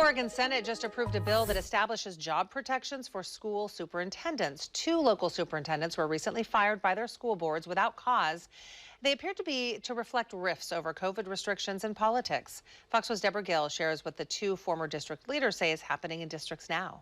Oregon Senate just approved a bill that establishes job protections for school superintendents. Two local superintendents were recently fired by their school boards without cause. They appeared to reflect rifts over COVID restrictions and politics. Fox 4's Deborah Gill shares what the two former district leaders say is happening in districts now.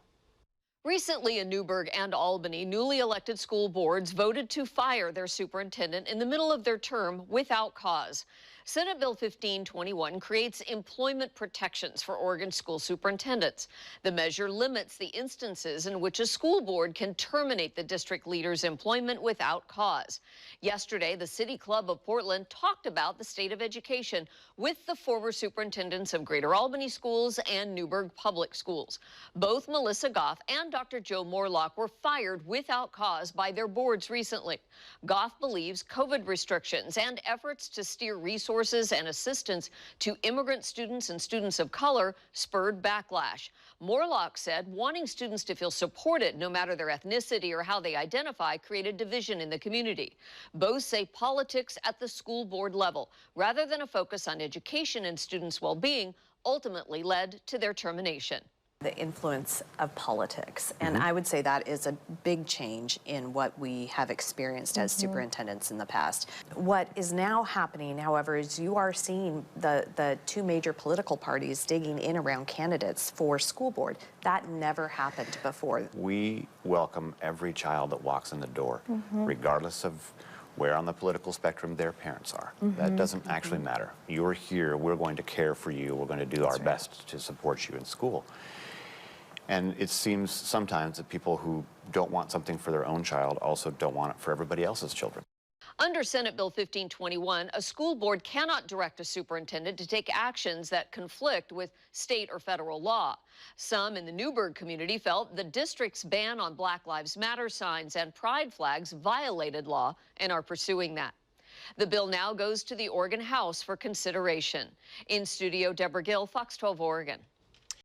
Recently in Newburgh and Albany, newly elected school boards voted to fire their superintendent in the middle of their term without cause. Senate Bill 1521 creates employment protections for Oregon school superintendents. The measure limits the instances in which a school board can terminate the district leader's employment without cause. Yesterday, the City Club of Portland talked about the state of education with the former superintendents of Greater Albany schools and Newburgh public schools. Both Melissa Goff and Dr. Joe Morlock were fired without cause by their boards recently. Goff believes COVID restrictions and efforts to steer resources and assistance to immigrant students and students of color spurred backlash. Morlock said wanting students to feel supported no matter their ethnicity or how they identify created division in the community. Both say politics at the school board level, rather than a focus on education and students' well-being, ultimately led to their termination. The influence of politics. And I would say that is a big change in what we have experienced as superintendents in the past. What is now happening, however, is you are seeing the two major political parties digging in around candidates for school board. That never happened before. We welcome every child that walks in the door, regardless of where on the political spectrum their parents are. That doesn't actually matter. You're here, we're going to care for you, we're going to do our best to support you in school. And it seems sometimes that people who don't want something for their own child also don't want it for everybody else's children. Under Senate Bill 1521, a school board cannot direct a superintendent to take actions that conflict with state or federal law. Some in the Newburgh community felt the district's ban on Black Lives Matter signs and pride flags violated law and are pursuing that. The bill now goes to the Oregon House for consideration. In studio, Deborah Gill, Fox 12 Oregon.